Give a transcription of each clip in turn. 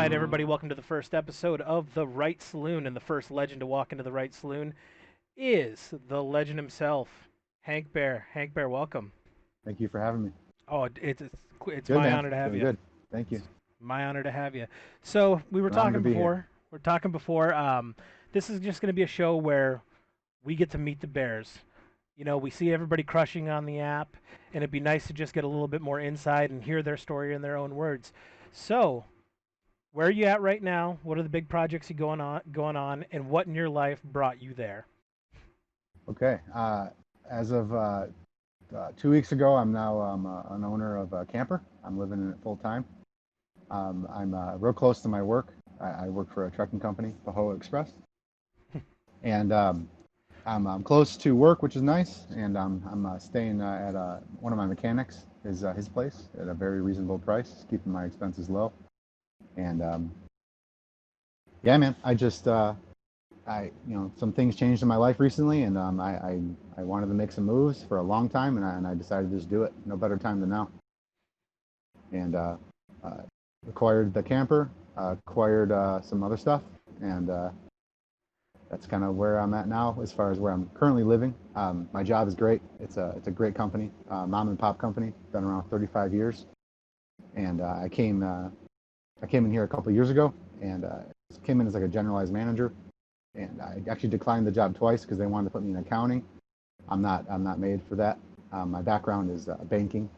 right, everybody, welcome to the first episode of the Right Saloon. And the first legend to walk into the Right Saloon is the legend himself, Hank Bear. Hank Bear, welcome. Thank you for having me. Oh, it's Good, my man. honor to have Doing you. good. Thank you. It's my honor to have you. So we were It's an honor to talking be here. before. We're talking before. This is just going to be a show where we get to meet the Bears. You know, we see everybody crushing on the app, and it'd be nice to just get a little bit more insight and hear their story in their own words. So, where are you at right now? What are the big projects you going on, and what in your life brought you there? Okay. As of 2 weeks ago, I'm now an owner of a camper. I'm living in it full time. I'm real close to my work. I work for a trucking company, Pahoa Express, and I'm close to work, which is nice. And I'm staying at one of my mechanics, his place, at a very reasonable price, keeping my expenses low. And yeah, man, some things changed in my life recently, and I wanted to make some moves for a long time, and I decided to just do it. No better time than now. And acquired the camper, acquired some other stuff, and that's kind of where I'm at now as far as where I'm currently living. My job is great. It's a great company, mom and pop company, been around 35 years, and I came in here a couple of years ago, and came in as like a generalized manager. And I actually declined the job twice because they wanted to put me in accounting. I'm not made for that. My background is banking,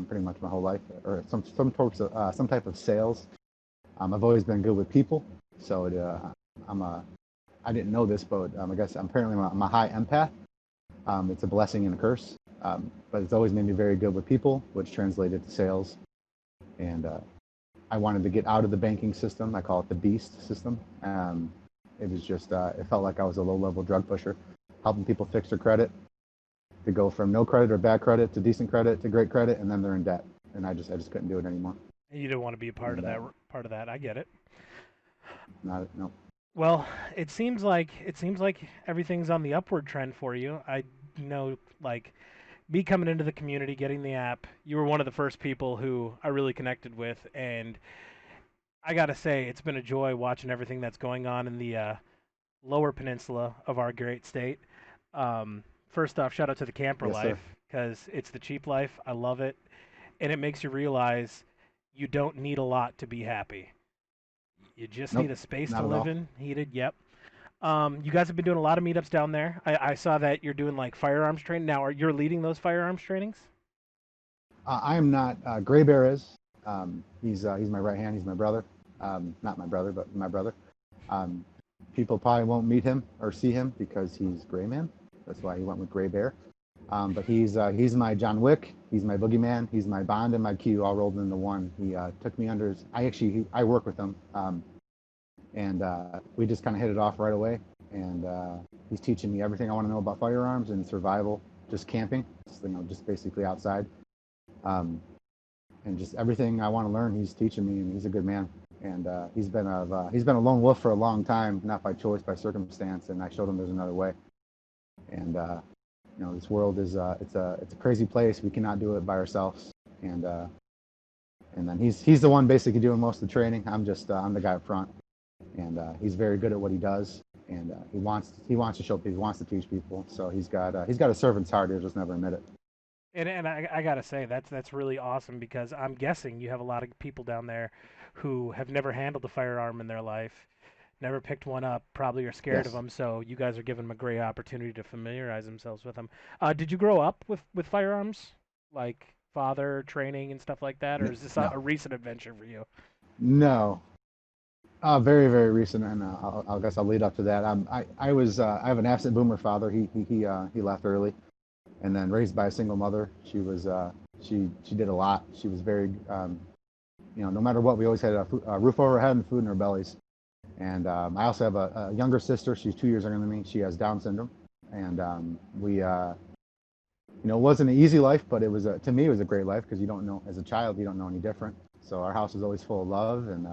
pretty much my whole life, or some type of sales. I've always been good with people, so I didn't know this, but I guess I'm a high empath. It's a blessing and a curse, but it's always made me very good with people, which translated to sales. And I wanted to get out of the banking system. I call it the beast system. It was just, it felt like I was a low-level drug pusher, helping people fix their credit, to go from no credit or bad credit to decent credit to great credit, and then they're in debt. And I just couldn't do it anymore. You don't want to be a part And of that. Part of that, I get it. not no. Well, it seems like everything's on the upward trend for you. I know, like me coming into the community, getting the app. You were one of the first people who I really connected with, and I gotta say, it's been a joy watching everything that's going on in the lower peninsula of our great state. First off, shout out to the camper Yes, sir. life because it's the cheap life. I love it, and it makes you realize you don't need a lot to be happy. You just need Nope, a space to not at live all. in, heated. Yep. You guys have been doing a lot of meetups down there. I saw that you're doing like firearms training now. Are you leading those firearms trainings? I am not. Gray Bear is. He's my right hand. He's my brother. Not my brother, but my brother. Um, People probably won't meet him or see him because he's Gray Man. That's why he went with Gray Bear. But he's my John Wick. He's my boogeyman. He's my Bond and my Q all rolled into one. He took me under his. I work with him, and we just kind of hit it off right away. And he's teaching me everything I want to know about firearms and survival, just camping. Just basically outside. Um, and just everything I want to learn, he's teaching me, and he's a good man. And he's been a lone wolf for a long time, not by choice, by circumstance. And I showed him there's another way. And this world is it's a crazy place. We cannot do it by ourselves. And then he's the one basically doing most of the training. I'm the guy up front, and he's very good at what he does. And he wants to show people, he wants to teach people. So he's got a servant's heart. He'll just never admit it. And I gotta say that's really awesome because I'm guessing you have a lot of people down there who have never handled a firearm in their life, never picked one up, probably are scared of Yes. them. So you guys are giving them a great opportunity to familiarize themselves with them. Did you grow up with firearms, like father training and stuff like that, or is this a No. recent adventure for you? No. Very, very recent, and I guess I'll lead up to that. I have an absent boomer father. He left early, and then raised by a single mother. She did a lot. She was very, no matter what, we always had a roof over our head and food in our bellies. And I also have a younger sister. She's 2 years younger than me. She has Down syndrome, and it wasn't an easy life, but to me it was a great life because you don't know, as a child, you don't know any different. So our house was always full of love and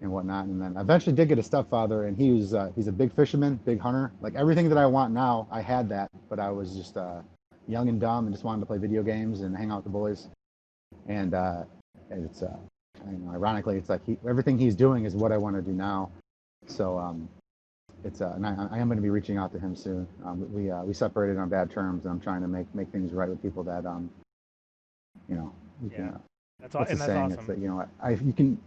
whatnot. And then I eventually did get a stepfather, and he's a big fisherman, big hunter. Like everything that I want now, I had that, but I was just young and dumb and just wanted to play video games and hang out with the boys. And it's ironically, it's like everything he's doing is what I want to do now. So it's and I am going to be reaching out to him soon. We separated on bad terms, and I'm trying to make things right with people that you know you can. Yeah, What's the that's saying? It's awesome. that you can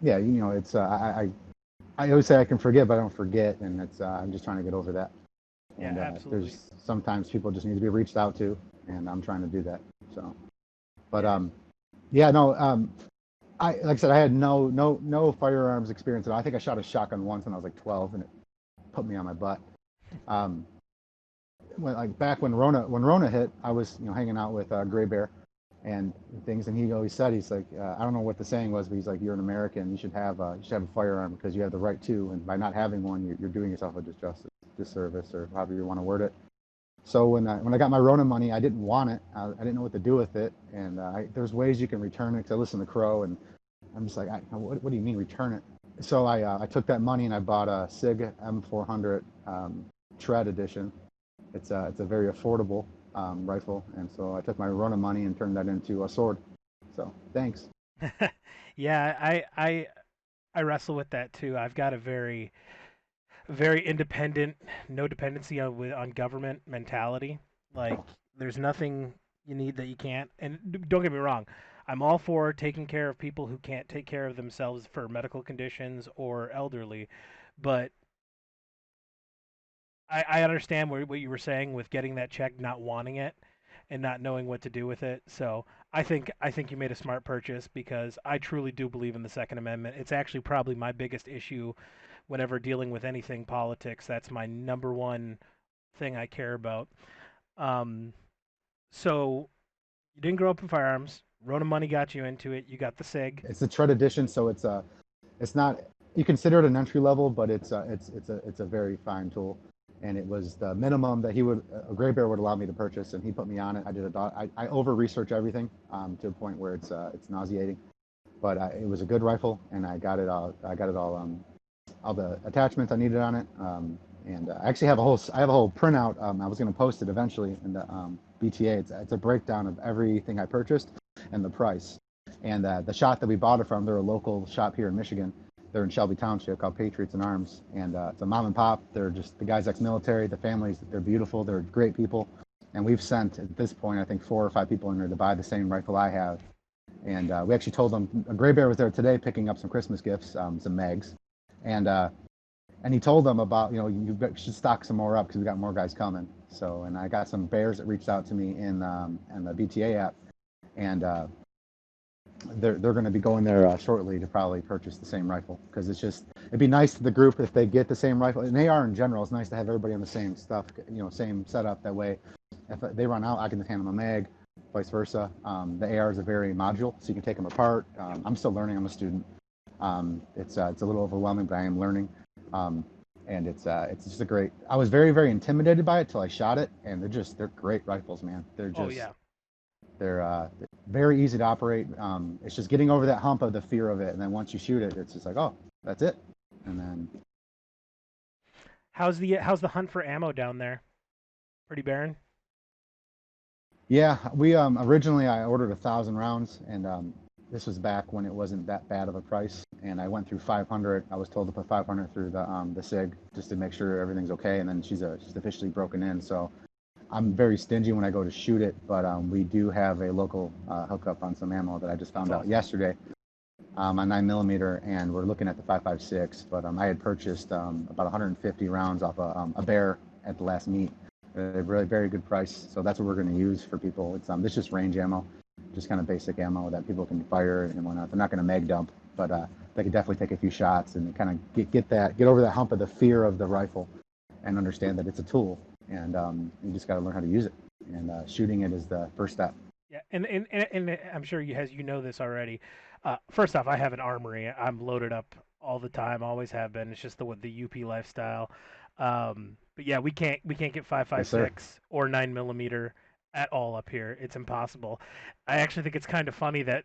yeah it's I always say I can forget, but I don't forget, and it's I'm just trying to get over that. Yeah, And absolutely. there's sometimes people just need to be reached out to, and I'm trying to do that. So, but Yeah. yeah, no, I like I said, I had no firearms experience at all. I think I shot a shotgun once when I was like 12, and it put me on my butt. Um, like back when Rona hit, I was hanging out with Gray Bear and things, and he always said I don't know what the saying was, but he's like, you're an American, you should have a firearm because you have the right to, and by not having one, you're doing yourself a disservice, or however you want to word it. So when I got my Rona money, I didn't want it. I didn't know what to do with it, and there's ways you can return it. Because I listen to Crow, and I'm just like, what do you mean return it? So I took that money and I bought a Sig M400 Tread Edition. It's a very affordable rifle, and so I took my Rona money and turned that into a sword. So thanks. Yeah, I wrestle with that too. I've got a very independent, no dependency on government mentality. Like there's nothing you need that you can't. And don't get me wrong, I'm all for taking care of people who can't take care of themselves for medical conditions or elderly, but I understand what you were saying with getting that check, not wanting it, and not knowing what to do with it. So I think you made a smart purchase because I truly do believe in the Second Amendment. It's actually probably my biggest issue whenever dealing with anything politics. That's my number one thing I care about. Um, so you didn't grow up in firearms. Rona money got you into it. You got the Sig. It's the Tread Edition, so it's not, you consider it an entry level, but it's a very fine tool. And it was the minimum that a Gray Bear would allow me to purchase, and he put me on it. I over research everything to a point where it's nauseating. But it was a good rifle, and I got it all the attachments I needed on it. And I actually have a whole printout. I was going to post it eventually in the BTA. It's a breakdown of everything I purchased and the price. And the shop that we bought it from, they're a local shop here in Michigan. They're in Shelby Township called Patriots in Arms, and it's a mom and pop. They're just the guys ex-military, the families. They're beautiful. They're great people, and we've sent at this point I think 4 or 5 people in there to buy the same rifle I have. And we actually told them Gray Bear was there today picking up some Christmas gifts, some mags, and he told them about you should stock some more up because we got more guys coming. So and I got some bears that reached out to me in the BTA app, and they're going to be going there shortly to probably purchase the same rifle because it'd be nice to the group if they get the same rifle, and AR in general. It's nice to have everybody on the same stuff, same setup. That way, if they run out, I can just hand them a mag, vice versa. The ARs are very modular, so you can take them apart. I'm still learning. I'm a student. It's a little overwhelming, but I am learning. Um, and it's just a great. I was very intimidated by it till I shot it, and they're great rifles, man. Oh yeah. They're very easy to operate. It's just getting over that hump of the fear of it, and then once you shoot it, it's just like, oh, that's it. And then How's the hunt for ammo down there? Pretty barren. yeah, we originally I ordered 1,000 rounds, and this was back when it wasn't that bad of a price, and I went through 500. I was told to put 500 through the Sig just to make sure everything's okay, and then she's officially broken in, so I'm very stingy when I go to shoot it, but we do have a local hookup on some ammo that I just That's found out awesome. yesterday on 9 millimeter, and we're looking at the 5.56. But I had purchased about 150 rounds off a bear at the last meet. A really very good price, so that's what we're going to use for people. It's just range ammo, just kind of basic ammo that people can fire and whatnot. They're not going to mag dump, but they could definitely take a few shots and kind of get over that hump of the fear of the rifle, and understand that it's a tool, and you just got to learn how to use it. And shooting it is the first step. Yeah, and I'm sure you know this already. First off, I have an armory. I'm loaded up all the time. Always have been. It's just the UP lifestyle. But yeah, we can't get five five Yes, sir. six or 9 millimeter at all up here. It's impossible. I actually think it's kind of funny that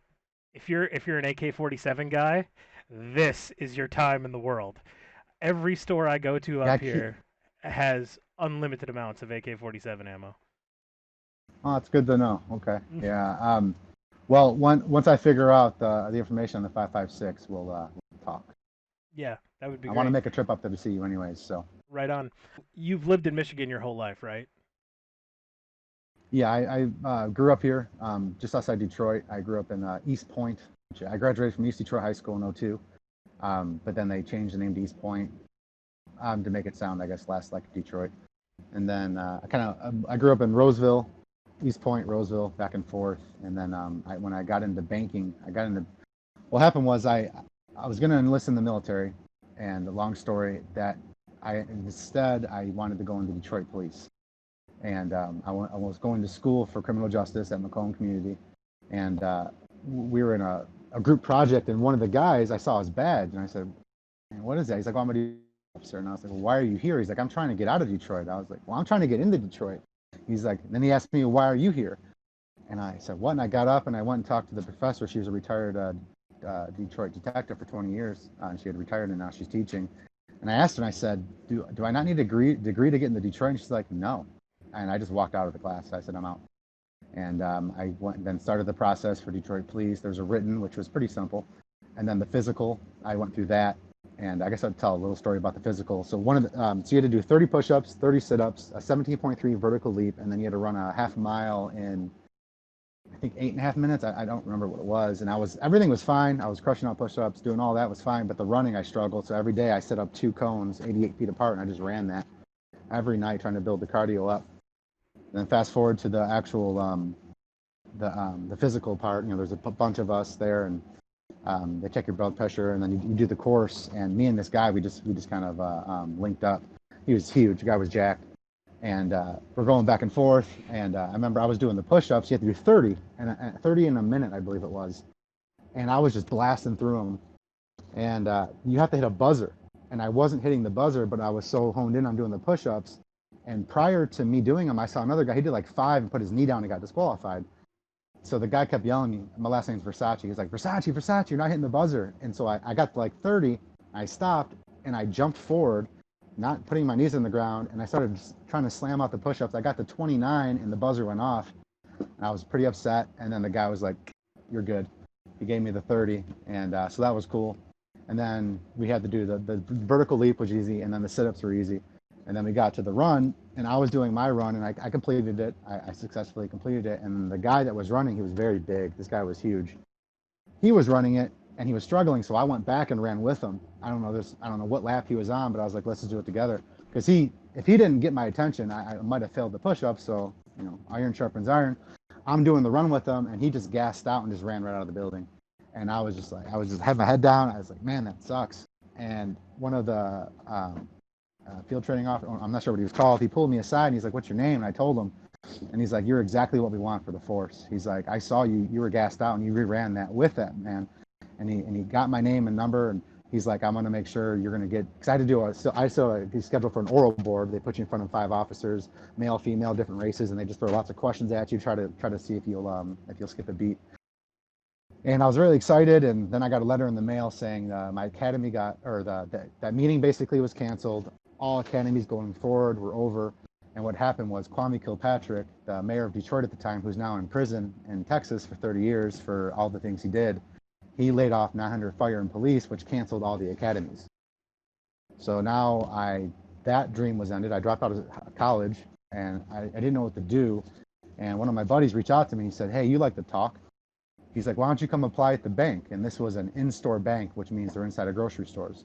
if you're an AK-47 guy, this is your time in the world. Every store I go to Yeah, up here has unlimited amounts of AK-47 ammo. oh, it's good to know. Okay, yeah. Once I figure out the information on the 556, we'll talk. Yeah, that would be I want to great. make a trip up there to see you, anyways. So Right on. You've lived in Michigan your whole life, right? yeah, I grew up here, just outside Detroit. I grew up in East Point. I graduated from East Detroit High School in '02, but then they changed the name to East Point to make it sound, I guess, less like Detroit. And then I grew up in Roseville, East Point, Roseville, back and forth. And then when I got into banking, I got into what happened was I was going to enlist in the military, and the long story that I wanted to go into Detroit police, and I was going to school for criminal justice at Macomb Community, and we were in a group project, and one of the guys I saw his badge, and I said, "Man, what is that?" He's like, "Oh, I'm a officer," and I was like, "Well, why are you here?" He's like, "I'm trying to get out of Detroit." I was like, "Well, I'm trying to get into Detroit." He's like, then he asked me, "Why are you here?" And I said, "What?" And I got up and I went and talked to the professor. She was a retired Detroit detective for 20 years, and she had retired and now she's teaching. And I asked her, and I said, "Do I not need a degree to get into Detroit?" And she's like, "No." And I just walked out of the class. I said, "I'm out." And I went and then started the process for Detroit Police. There's a written, which was pretty simple, and then the physical. I went through that, and I guess I'd tell a little story about the physical. So so you had to do 30 push-ups, 30 sit-ups, a 17.3 vertical leap, and then you had to run a half mile in I think 8.5 minutes. I don't remember what it was, and everything was fine. I was crushing out push-ups, doing all that was fine, but the running I struggled. So every day I set up 2 cones, 88 feet apart, and I just ran that every night, trying to build the cardio up. And then fast forward to the actual the physical part. There's a bunch of us there, and they check your blood pressure, and then you do the course. And me and this guy, we just kind of linked up. He was huge. The guy was jacked, and we're going back and forth. And I remember I was doing the push-ups. You had to do 30 and 30 in a minute, I believe it was. And I was just blasting through them. And you have to hit a buzzer, and I wasn't hitting the buzzer, but I was so honed in on doing the push-ups. And prior to me doing them, I saw another guy. He did like 5 and put his knee down and got disqualified. So the guy kept yelling at me. My last name's Versace. He's like, "Versace, Versace, you're not hitting the buzzer." And so I got to like 30. I stopped and I jumped forward, not putting my knees on the ground, and I started trying to slam out the push-ups. I got to 29 and the buzzer went off. And I was pretty upset. And then the guy was like, "You're good." He gave me the 30, and so that was cool. And then we had to do the vertical leap was easy, and then the sit-ups were easy. And then we got to the run, and I was doing my run, and I completed it. I successfully completed it. And the guy that was running, he was very big. This guy was huge. He was running it, and he was struggling, so I went back and ran with him. I don't know what lap he was on, but I was like, let's just do it together. Because if he didn't get my attention, I might have failed the push-up. So iron sharpens iron. I'm doing the run with him, and he just gassed out and just ran right out of the building. And I was just had my head down. I was like, man, that sucks. And one of the field training officer, I'm not sure what he was called, he pulled me aside and he's like, "What's your name?" And I told him, and he's like, "You're exactly what we want for the force." He's like, "I saw you were gassed out and you reran that with that man." And he got my name and number, and he's like, "I'm going to make sure you're going to get," because I had to do I still he's scheduled for an oral board. They put you in front of 5 officers, male, female, different races, and they just throw lots of questions at you, try to see if you'll skip a beat. And I was really excited. And then I got a letter in the mail saying my academy that meeting basically was canceled. All academies going forward were over. And what happened was Kwame Kilpatrick, the mayor of Detroit at the time, who's now in prison in Texas for 30 years for all the things he did, he laid off 900 fire and police, which canceled all the academies. So now that dream was ended. I dropped out of college, and I didn't know what to do. And one of my buddies reached out to me. He said, "Hey, you like to talk?" He's like, "Why don't you come apply at the bank?" And this was an in-store bank, which means they're inside of grocery stores.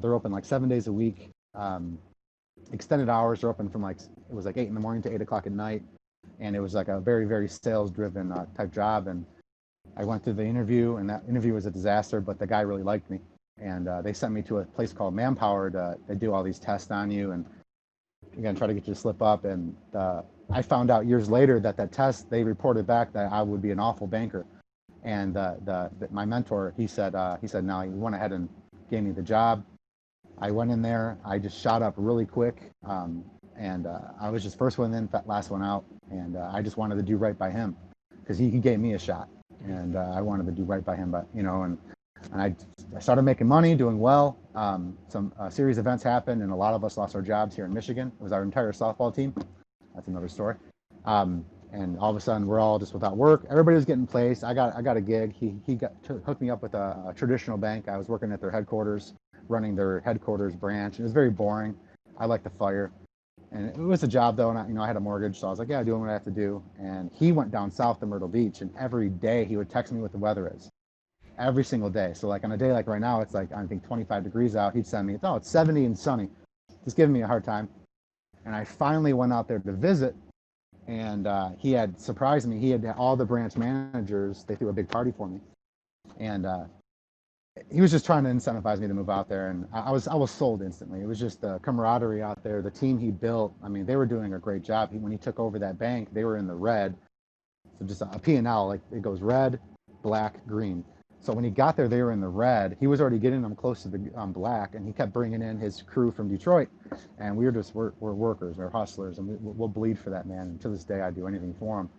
They're open like 7 days a week, extended hours. They're open from it was like 8 in the morning to 8 o'clock at night. And it was like a very, very sales-driven type job. And I went through the interview, and that interview was a disaster, but the guy really liked me. And they sent me to a place called Manpower to do all these tests on you and again try to get you to slip up. And I found out years later that test, they reported back that I would be an awful banker. And my mentor, he said no, he went ahead and gave me the job. I went in there. I just shot up really quick, and I was just first one in, last one out. And I just wanted to do right by him because he gave me a shot, and I wanted to do right by him. But and I started making money, doing well. Some series events happened, and a lot of us lost our jobs here in Michigan. It was our entire softball team. That's another story. and all of a sudden we're all just without work. Everybody was getting placed. I got a gig. Hooked me up with a traditional bank. I was working at their headquarters, running their headquarters branch. It was very boring. I like to fire, and it was a job though. And I had a mortgage, so I was like, yeah, doing what I have to do. And he went down south to Myrtle Beach, and every day he would text me what the weather is. Every single day. So like on a day like right now, it's like I think 25 degrees out. He'd send me, oh, it's 70 and sunny, just giving me a hard time. And I finally went out there to visit, and he had surprised me. He had all the branch managers. They threw a big party for me, and he was just trying to incentivize me to move out there. And I was sold instantly. It was just the camaraderie out there, the team he built. I mean, they were doing a great job. When he took over that bank, they were in the red. So just a P&L, like it goes red, black, green. So when he got there, they were in the red. He was already getting them close to the black, and he kept bringing in his crew from Detroit. And we're workers, we're hustlers, and we'll bleed for that man. And to this day, I do anything for him.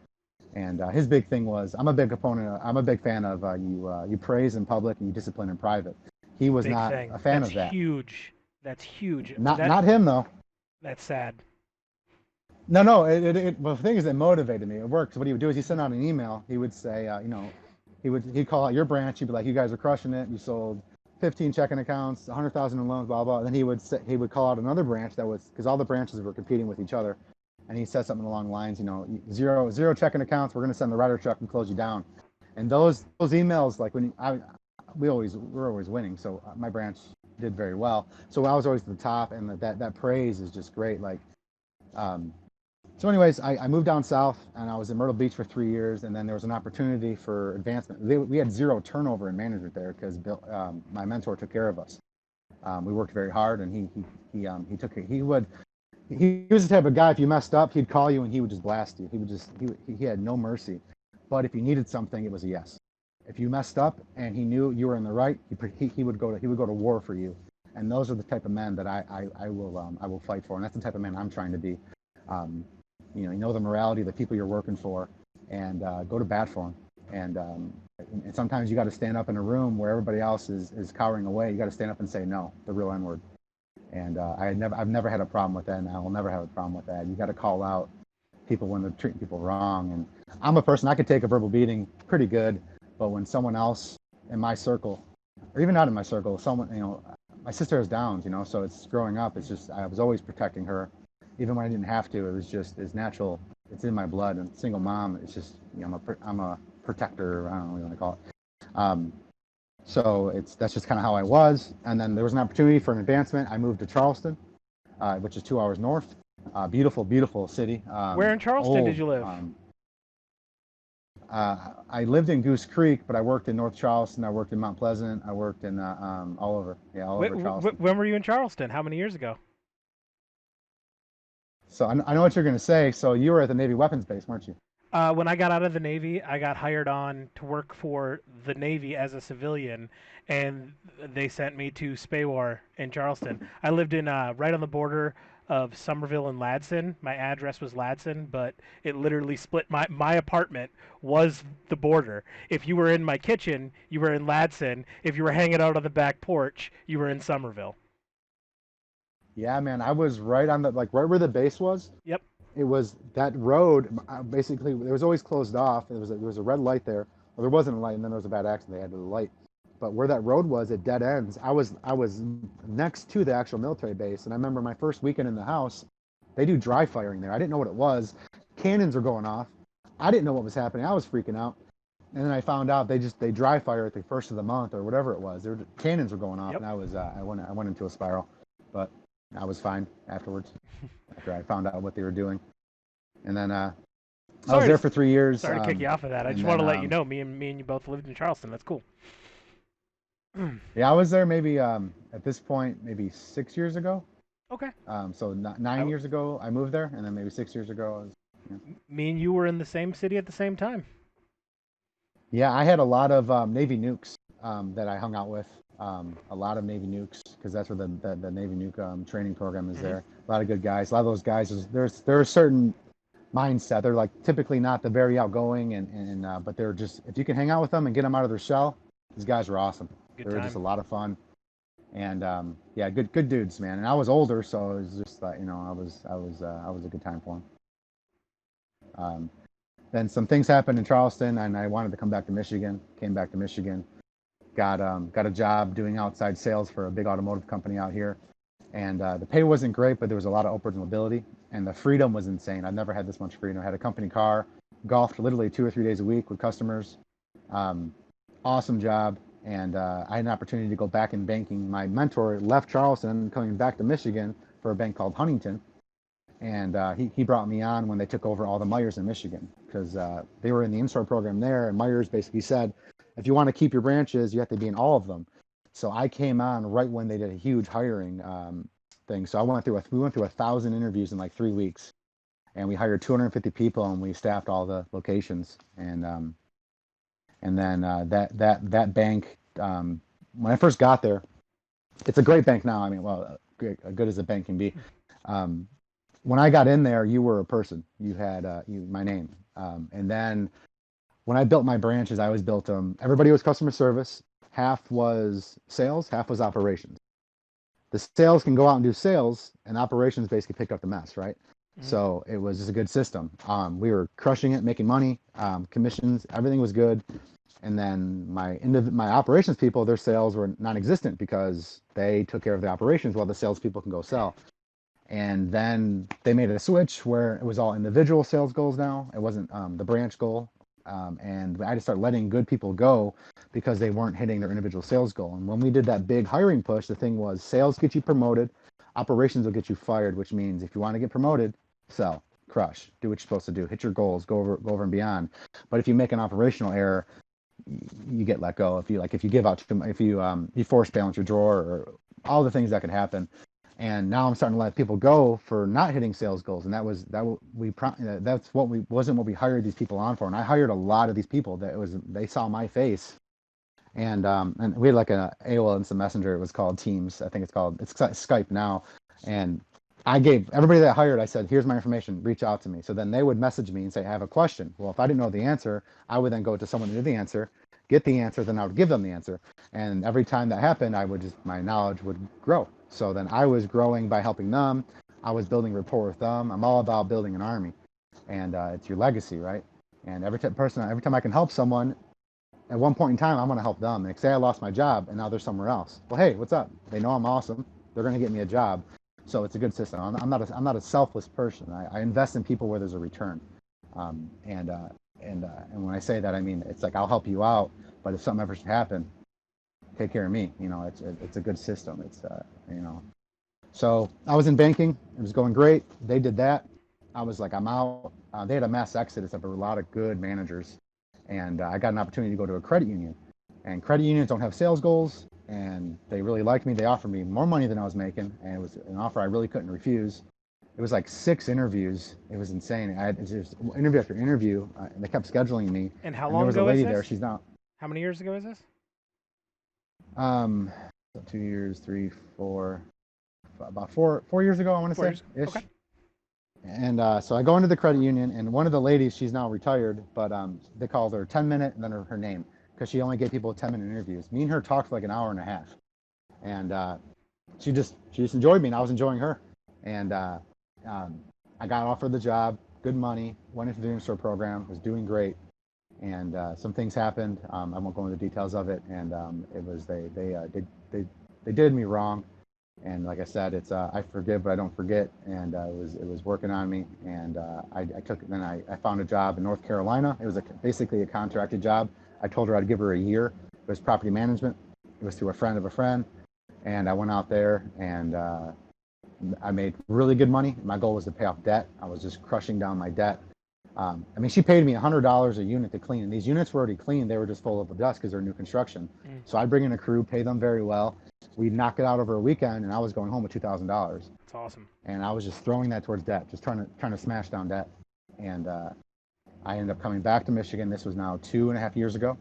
And his big thing was, I'm a big fan of you praise in public and you discipline in private. He was Big not thing. a fan That's of that. huge. That's huge. Not him though. That's sad. No. Well, the thing is, it motivated me. It worked. What he would do is he sent out an email. He would say, he'd call out your branch. He'd be like, you guys are crushing it. You sold 15 checking accounts, 100,000 in loans, blah blah. And then he would call out another branch that was, because all the branches were competing with each other. And he said something along the lines, zero checking accounts. We're going to send the Ryder truck and close you down. And those emails, like we're always winning. So my branch did very well. So I was always at the top, and that praise is just great. Like, so anyways, I moved down south, and I was in Myrtle Beach for 3 years, and then there was an opportunity for advancement. We had zero turnover in management there because my mentor took care of us. We worked very hard, and he took it. He was the type of guy, if you messed up, he'd call you and he would just blast you. He had no mercy. But if you needed something, it was a yes. If you messed up and he knew you were in the right, he would go to war for you. And those are the type of men that I will fight for. And that's the type of man I'm trying to be. You know the morality of the people you're working for, and go to bat for them. And sometimes you got to stand up in a room where everybody else is cowering away. You got to stand up and say no, the real N word. And I've never had a problem with that, and I will never have a problem with that. You got to call out people when they're treating people wrong. And I'm a person, I could take a verbal beating pretty good, but when someone else in my circle, or even not in my circle, my sister has Downs, so it's growing up. It's just I was always protecting her, even when I didn't have to. It was just it's natural. It's in my blood. And single mom, it's just I'm a protector. I don't know what you want to call it. So that's just kind of how I was. And then there was an opportunity for an advancement. I moved to Charleston, which is 2 hours north. Beautiful, beautiful city. Where in Charleston Old. did you live? I lived in Goose Creek, but I worked in North Charleston. I worked in Mount Pleasant. I worked in all over. Yeah, all over Charleston. When were you in Charleston? How many years ago? So I know what you're going to say. So you were at the Navy weapons base, weren't you? When I got out of the Navy, I got hired on to work for the Navy as a civilian, and they sent me to Spaywar in Charleston. I lived in right on the border of Somerville and Ladson. My address was Ladson, but it literally split. My apartment was the border. If you were in my kitchen, you were in Ladson. If you were hanging out on the back porch, you were in Somerville. Yeah, man, I was right on right where the base was. Yep. It was that road. Basically, it was always closed off. There was a red light there. Well, there wasn't a light, and then there was a bad accident. They added a light. But where that road was, it dead ends. I was next to the actual military base, and I remember my first weekend in the house. They do dry firing there. I didn't know what it was. Cannons were going off. I didn't know what was happening. I was freaking out. And then I found out they dry fire at the first of the month or whatever it was. Cannons were going off, Yep. and I went into a spiral. But I was fine afterwards, after I found out what they were doing. And then I was there for 3 years. Sorry to kick you off of that. I just want to let you know, me and you both lived in Charleston. That's cool. Yeah, I was there maybe at this point maybe 6 years ago. Okay. So 9 years ago I moved there, and then maybe 6 years ago I was. Yeah. Me and you were in the same city at the same time. Yeah, I had a lot of Navy nukes that I hung out with. A lot of Navy nukes, because that's where the Navy nuke training program is there. A lot of good guys. A lot of those guys, there's a certain mindset. They're like typically not the very outgoing, but they're just, if you can hang out with them and get them out of their shell, these guys are awesome. They're just a lot of fun. And yeah, good dudes, man. And I was older, so it was just I was a good time for them. then some things happened in Charleston, and I wanted to come back to Michigan. Came back to Michigan, got a job doing outside sales for a big automotive company out here, and the pay wasn't great, but there was a lot of upward mobility, and the freedom was insane. I've never had this much freedom. I had a company car, golfed literally 2 or 3 days a week with customers. Um, awesome job, and I had an opportunity to go back in banking. My mentor left Charleston, coming back to Michigan for a bank called Huntington, and he brought me on when they took over all the Myers in Michigan because they were in the in-store program there, and Myers basically said, if you want to keep your branches, you have to be in all of them. So I came on right when they did a huge hiring thing. So we went through 1,000 interviews in like 3 weeks, and we hired 250 people, and we staffed all the locations. And then that bank, when I first got there, it's a great bank now. I mean, well, good as a bank can be. Um, when I got in there, you were a person. You had my name. And then when I built my branches, I always built them. Everybody was customer service. Half was sales, half was operations. The sales can go out and do sales, and operations basically picked up the mess, right? Hmm. So it was just a good system. We were crushing it, making money, commissions, everything was good. And then my operations people, their sales were non-existent because they took care of the operations while the salespeople can go sell. And then they made a switch where it was all individual sales goals now. It wasn't the branch goal. And I just started letting good people go because they weren't hitting their individual sales goal. And when we did that big hiring push, the thing was sales get you promoted, operations will get you fired, which means if you want to get promoted, sell, crush, do what you're supposed to do, hit your goals, go over and beyond. But if you make an operational error, you get let go. If you give out too much, if you force balance your drawer or all the things that could happen. And now I'm starting to let people go for not hitting sales goals, and that's what we wasn't what we hired these people on for. And I hired a lot of these people that they saw my face, and we had like a AOL Instant Messenger. It was called Teams. I think it's Skype now. And I gave everybody that I hired, I said, here's my information, reach out to me. So then they would message me and say, I have a question. Well, if I didn't know the answer, I would then go to someone who knew the answer, get the answer, then I would give them the answer. And every time that happened, my knowledge would grow. So then I was growing by helping them. I was building rapport with them. I'm all about building an army, and it's your legacy, right? And every time I can help someone, at one point in time, I'm going to help them. And say I lost my job and now they're somewhere else. Well, hey, what's up? They know I'm awesome. They're going to get me a job. So it's a good system. I'm not a selfless person. I invest in people where there's a return. And when I say that, I mean it's like I'll help you out, but if something ever should happen, take care of me. It's a good system. You know. So I was in banking. It was going great. They did that. I was like, I'm out. They had a mass exodus of a lot of good managers, and I got an opportunity to go to a credit union. And credit unions don't have sales goals, and they really liked me. They offered me more money than I was making, and it was an offer I really couldn't refuse. It was like 6 interviews. It was insane. I had just interview after interview, and they kept scheduling me. And how And there long was a ago is lady there. this? She's not How many years ago is this? um, 2 years, three, four, about 4 years ago, I want to say 4 years. ish. Okay. And so I go into the credit union, and one of the ladies, she's now retired, but they called her 10 minute and then her name because she only gave people 10-minute interviews. Me and her talked for like an hour and a half, and she just enjoyed me, and I was enjoying her. And um, I got offered the job, good money, went into the in-store program, was doing great, and some things happened. I won't go into the details of it, and it was they did me wrong. And like I said, it's I forgive but I don't forget, and it was working on me. And I found a job in North Carolina. It was basically a contracted job. I told her I'd give her a year. It was property management. It was through a friend of a friend, and I went out there, and I made really good money. My goal was to pay off debt. I was just crushing down my debt. I mean, she paid me $100 a unit to clean, and these units were already clean. They were just full of dust because they're new construction. Mm, So I'd bring in a crew, pay them very well. We'd knock it out over a weekend, and I was going home with $2,000. that's awesome. And I was just throwing that towards debt, just trying to smash down debt. And I ended up coming back to Michigan. This was now 2.5 years ago,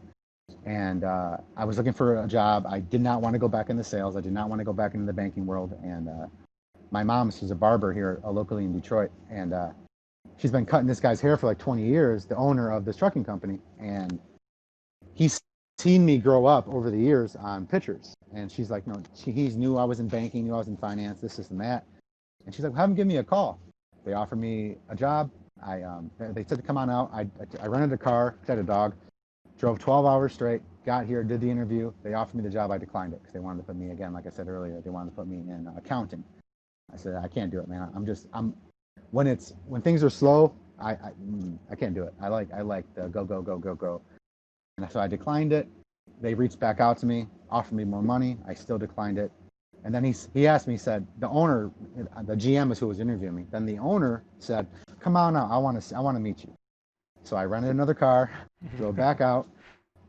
and I was looking for a job. I did not want to go back into sales. I did not want to go back into the banking world. And my mom, she's a barber here locally in Detroit, and she's been cutting this guy's hair for like 20 years, the owner of this trucking company. And he's seen me grow up over the years on pictures. And she's like, no, he's knew I was in banking, knew I was in finance, this and that. And she's like, well, have him give me a call. They offered me a job. They said to come on out. I rented a car, had a dog, drove 12 hours straight, got here, did the interview. They offered me the job. I declined it because they wanted to put me again, like I said earlier, they wanted to put me in accounting. I said I can't do it, man. I'm when things are slow, I can't do it. I like the go go go go go. And so I declined it. They reached back out to me, offered me more money. I still declined it. And then he asked me, he said, the owner, the GM is who was interviewing me. Then the owner said, come on out. I want to meet you. So I rented another car, drove back out,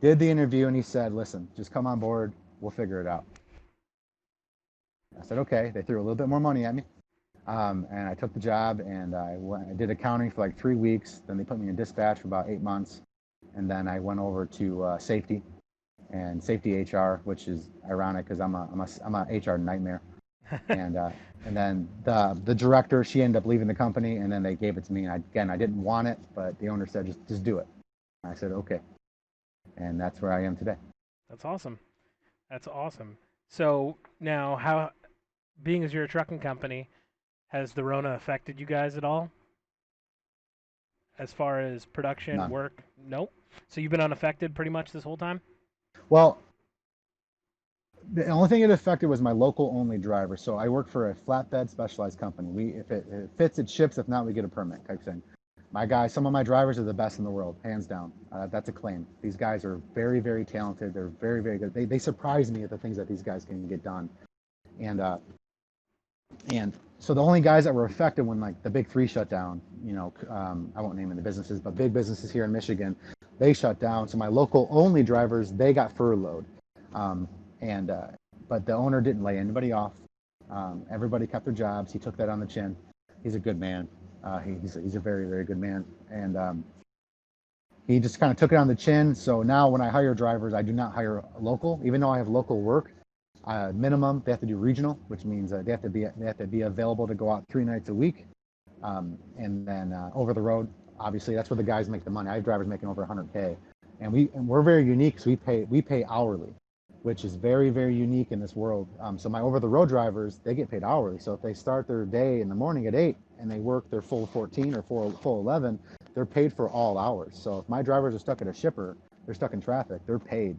did the interview, and he said, listen, just come on board. We'll figure it out. I said, okay. They threw a little bit more money at me. And I took the job and I did accounting for like 3 weeks. Then they put me in dispatch for about 8 months. And then I went over to safety and safety HR, which is ironic because I'm a HR nightmare. And and then the director, she ended up leaving the company, and then they gave it to me. And again, I didn't want it, but the owner said just do it. I said okay, and that's where I am today. That's awesome. That's awesome. So now, how being as you're a trucking company, has the Rona affected you guys at all as far as production, None. work? Nope. So you've been unaffected pretty much this whole time? Well, the only thing it affected was my local only driver. So I work for a flatbed specialized company. If it fits, it ships. If not, we get a permit type thing. My guys, some of my drivers are the best in the world, hands down. That's a claim. These guys are very, very talented. They're very, very good. They surprise me at the things that these guys can get done. And and so the only guys that were affected when like the big three shut down, I won't name any businesses, but big businesses here in Michigan, they shut down. So my local only drivers, they got furloughed. Um, and But the owner didn't lay anybody off. Everybody kept their jobs. He took that on the chin. He's a good man. He's a very, very good man. And he just kind of took it on the chin. So now when I hire drivers, I do not hire local, even though I have local work. Minimum, they have to do regional, which means they have to be available to go out 3 nights a week. And then over the road, obviously that's where the guys make the money. I have drivers making over 100K, and we're very unique because we pay hourly, which is very, very unique in this world. So my over the road drivers, they get paid hourly. So if they start their day in the morning at 8 and they work their full 14 or full 11, they're paid for all hours. So if my drivers are stuck at a shipper, they're stuck in traffic, they're paid.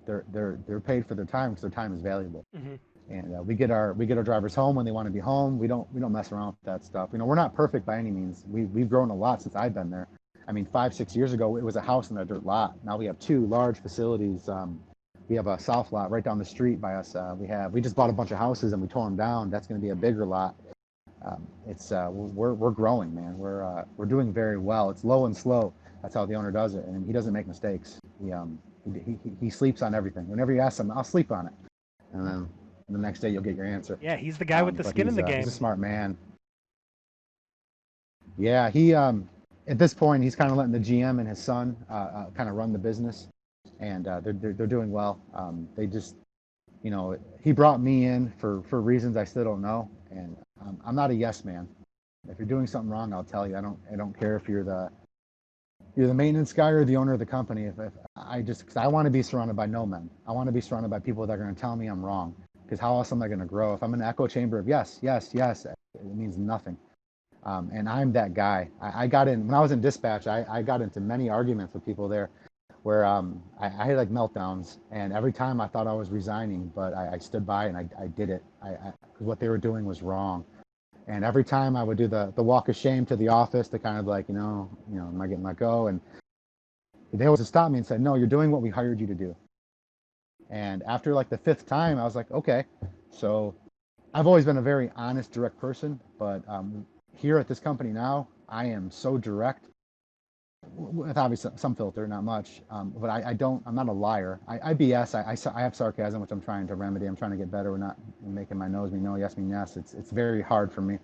They're paid for their time because their time is valuable. Hmm. And we get our drivers home when they want to be home. We don't mess around with that stuff. We're not perfect by any means. We've grown a lot since I've been there. I mean, 5 6 years ago it was a house and a dirt lot. Now we have two large facilities. We have a south lot right down the street by us. We just bought a bunch of houses and we tore them down. That's going to be a bigger lot. It's we're growing, man. We're doing very well. It's low and slow. That's how the owner does it, and he doesn't make mistakes. He sleeps on everything. Whenever you ask him, I'll sleep on it, and then the next day you'll get your answer. Yeah, he's the guy with the But skin in the he's a game. smart man. Yeah, he at this point he's kind of letting the GM and his son kind of run the business, and they're doing well. They just he brought me in for reasons I still don't know, and I'm not a yes man. If you're doing something wrong, I'll tell you. I don't care if you're the maintenance guy or the owner of the company. If I just because I want to be surrounded by no men. I want to be surrounded by people that are going to tell me I'm wrong. Because how else am I going to grow? If I'm in an echo chamber of yes, yes, yes, it means nothing. And I'm that guy. I got in when I was in dispatch. I got into many arguments with people there, where I had like meltdowns, and every time I thought I was resigning, but I stood by and I did it. Because what they were doing was wrong. And every time I would do the walk of shame to the office to kind of like, am I getting let go? And they always stop me and said, no, you're doing what we hired you to do. And after like the fifth time, I was like, okay. So I've always been a very honest, direct person, but here at this company now, I am so direct with obviously some filter, not much. But I'm not a liar. I BS. I have sarcasm, which I'm trying to remedy. I'm trying to get better. We're not making my nose mean no, yes mean yes. It's very hard for me.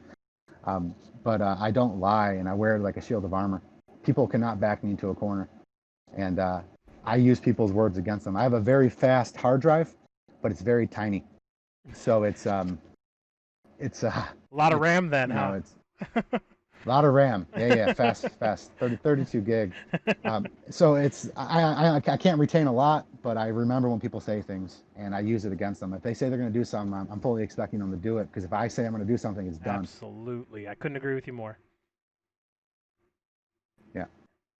But I don't lie, and I wear it like a shield of armor. People cannot back me into a corner, and I use people's words against them. I have a very fast hard drive, but it's very tiny, so it's A lot of it's RAM then, huh? it's a lot of RAM. Yeah, yeah, fast, 32 gig. So I can't retain a lot, but I remember when people say things, and I use it against them. If they say they're going to do something, I'm fully expecting them to do it, because if I say I'm going to do something, it's done. Absolutely. I couldn't agree with you more.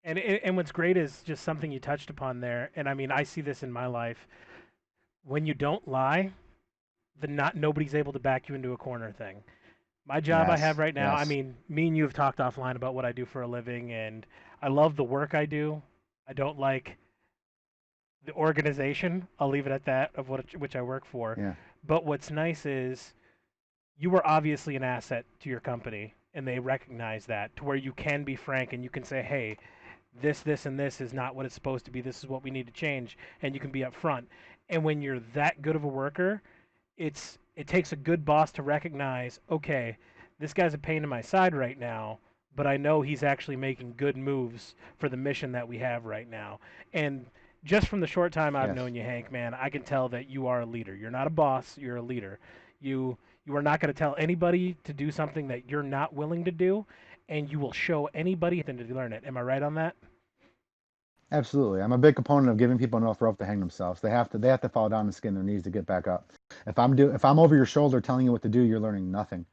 And what's great is just something you touched upon there. And I mean, I see this in my life. When you don't lie, then not nobody's able to back you into a corner thing. My job I have Yes, right now, I yes, mean, me and you have talked offline about what I do for a living, and I love the work I do. I don't like the organization. I'll leave it at that of which I work for. yeah, But what's nice is you were obviously an asset to your company, and they recognize that to where you can be frank and you can say, "Hey, this, and this is not what it's supposed to be. This is what we need to change," and you can be upfront. And when you're that good of a worker, it takes a good boss to recognize, okay, this guy's a pain in my side right now, but I know he's actually making good moves for the mission that we have right now. And just from the short time I've yes. known you, Hank, man, I can tell that you are a leader. You're not a boss, you're a leader. You are not going to tell anybody to do something that you're not willing to do, and you will show anybody to learn it. Am I right on that? Absolutely. I'm a big proponent of giving people enough rope to hang themselves. They have to fall down and skin their knees to get back up. If I'm over your shoulder telling you what to do, you're learning nothing.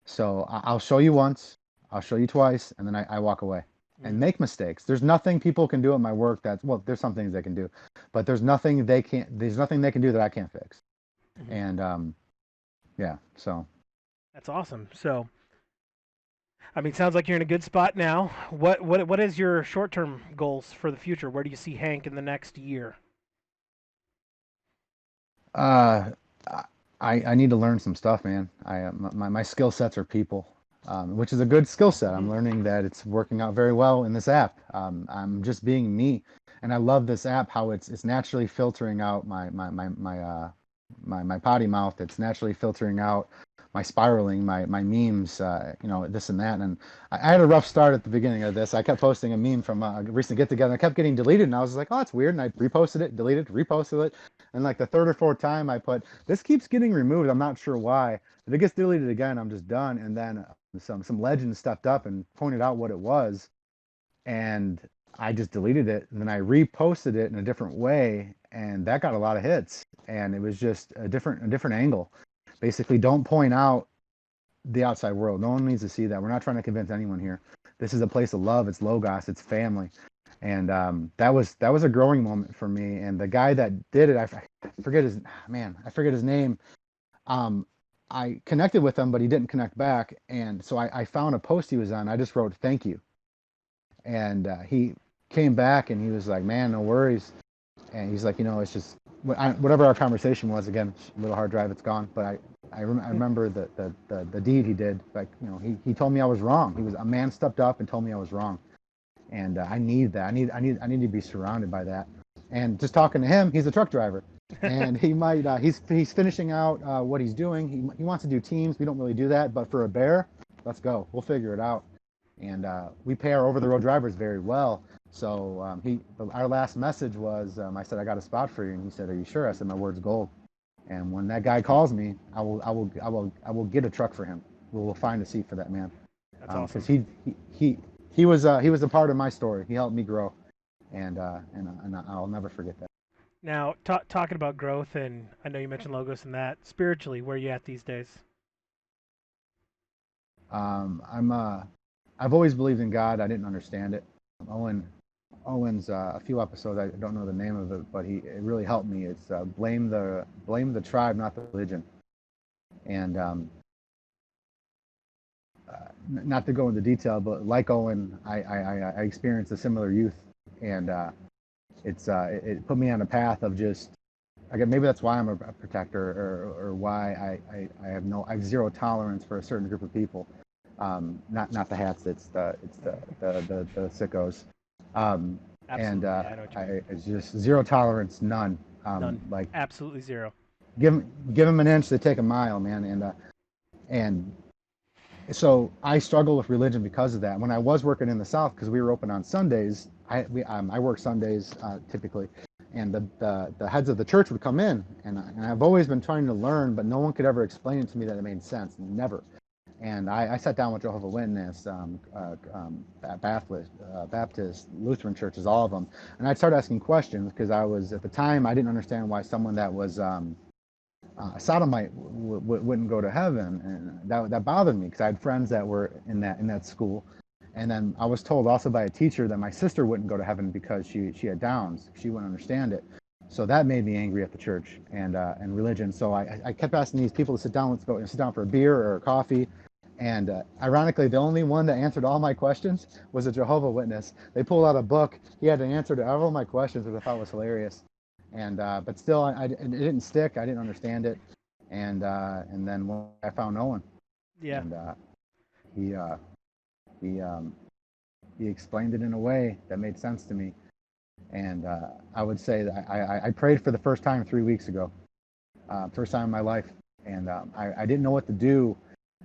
So I'll show you once, I'll show you twice, and then I walk away and Mm-hmm. make mistakes. There's nothing people can do at my work that's well, there's some things they can do, but there's nothing they can do that I can't fix. Mm-hmm. And yeah, so That's awesome. So, I mean, sounds like you're in a good spot now. What is your short-term goals for the future? Where do you see Hank in the next year? uh I need to learn some stuff, man. My skill sets are people, which is a good skill set. I'm Mm-hmm. learning that it's working out very well in this app. I'm just being me, and I love this app. How it's naturally filtering out my potty mouth. It's naturally filtering out my spiraling, my memes, this and that. And I had a rough start at the beginning of this. I kept posting a meme from a recent get together. I kept getting deleted, and I was like, oh, that's weird. And I reposted it, deleted, reposted it, and like the third or fourth time, I put this keeps getting removed. I'm not sure why. If it gets deleted again, I'm just done. And then some legend stepped up and pointed out what it was, and I just deleted it. And then I reposted it in a different way, and that got a lot of hits. And it was just a different angle. Basically, don't point out the outside world. No one needs to see that. We're not trying to convince anyone here. This is a place of love. It's Logos. It's family. And that was a growing moment for me. And the guy that did it, forget his man. I forget his name. Um, I connected with him, but he didn't connect back. And so I found a post he was on. I just wrote thank you, and he came back and he was like, "Man, no worries." And he's like, "It's just whatever our conversation was. Again, little hard drive, it's gone. But I remember the deed he did. Like, he told me I was wrong. He was a man stepped up and told me I was wrong, and I need that. I need to be surrounded by that. And just talking to him, he's a truck driver, and he might he's finishing out what he's doing. He wants to do teams. We don't really do that, but for a bear, let's go. We'll figure it out. And we pay our over the road drivers very well. So our last message was, I said, I got a spot for you, and he said, are you sure? I said, my word's gold. And when that guy calls me, I will get a truck for him. We'll find a seat for that man, That's because awesome. he was a part of my story. He helped me grow, and I'll never forget that. Now, talking about growth, and I know you mentioned logos and that. Spiritually, where are you at these days? I'm I've always believed in God. I didn't understand it. Owen's a few episodes. I don't know the name of it, but it really helped me. It's blame the tribe, not the religion. And not to go into detail, but like Owen, I experienced a similar youth, and it put me on a path of just. Again, maybe that's why I'm a protector, or why I have zero tolerance for a certain group of people. Not the hats. It's the sickos. Um, and Absolutely, yeah, I know what you mean. it's just zero tolerance, none. None. Like Absolutely zero. give them an inch, they take a mile, man. And so I struggle with religion because of that. When I was working in the South, because we were open on Sundays, I work Sundays typically, and the heads of the church would come in, and I've always been trying to learn, but no one could ever explain it to me that it made sense, never. And I sat down with Jehovah Witness, Baptist, Lutheran churches, all of them, and I started asking questions because I was at the time I didn't understand why someone that was a sodomite wouldn't go to heaven, and that bothered me because I had friends that were in that school, And then I was told also by a teacher that my sister wouldn't go to heaven because she had Downs. She wouldn't understand it. So that made me angry at the church and religion. So I kept asking these people to sit down. Let's go and sit down for a beer or a coffee. And ironically, the only one that answered all my questions was a Jehovah Witness. They pulled out a book. He had an answer to all my questions, which I thought was hilarious. And but still, it didn't stick. I didn't understand it. And then I found Owen, Yeah. and he he he explained it in a way that made sense to me. And I would say that I prayed for the first time 3 weeks ago, first time in my life, and I didn't know what to do.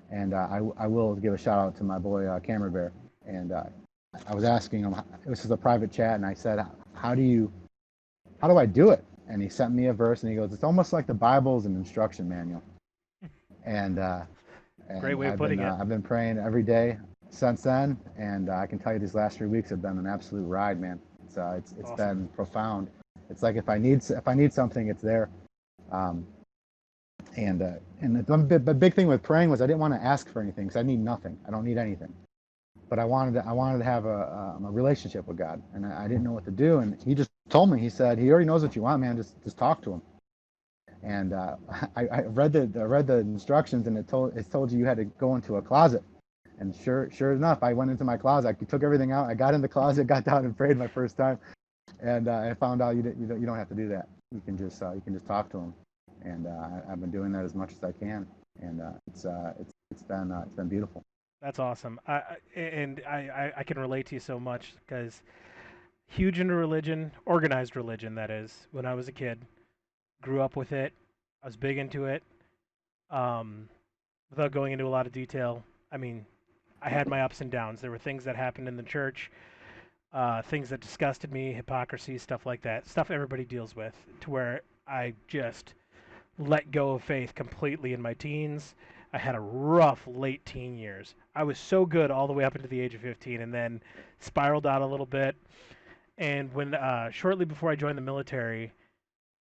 And I will give a shout out to my boy Camera Bear. And I was asking him. This is a private chat, and I said, how do I do it? And he sent me a verse, and he goes, it's almost like the Bible is an instruction manual. And Great and way of putting it. I've been praying every day since then, and I can tell you these last 3 weeks have been an absolute ride, man. It's Awesome. been profound. It's like if I need something, it's there. Um, and the big thing with praying was I didn't want to ask for anything because I need nothing. I don't need anything. But I wanted to have a relationship with God, and I didn't know what to do. And he just told me. He said he already knows what you want, man. Just talk to him. And I read the instructions, and it told you you had to go into a closet. And sure enough, I went into my closet. I took everything out. I got in the closet, got down and prayed my first time, and I found out you don't have to do that. You can just talk to him. And I've been doing that as much as I can, and it's been beautiful. That's awesome. I can relate to you so much because huge into religion, organized religion, that is. When I was a kid, grew up with it. I was big into it. Um, Without going into a lot of detail, I mean, I had my ups and downs. There were things that happened in the church, things that disgusted me, hypocrisy, stuff like that, stuff everybody deals with, to where I just let go of faith completely in my teens. I had a rough late teen years. I was so good all the way up into the age of 15, and then spiraled out a little bit. And when shortly before I joined the military,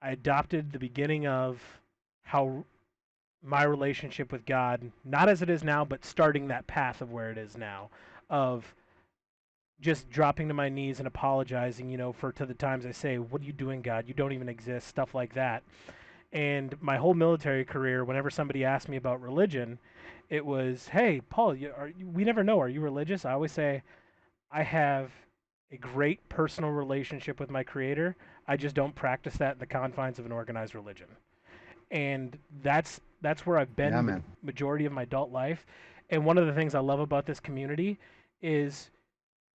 I adopted the beginning of how my relationship with God, not as it is now, but starting that path of where it is now, of just dropping to my knees and apologizing, for to the times I say, "What are you doing, God? You don't even exist," stuff like that. And my whole military career, whenever somebody asked me about religion, it was, "Hey, Paul, we never know. Are you religious?" I always say, "I have a great personal relationship with my Creator. I just don't practice that in the confines of an organized religion." And that's where I've Yeah, been man. majority of my adult life. And one of the things I love about this community is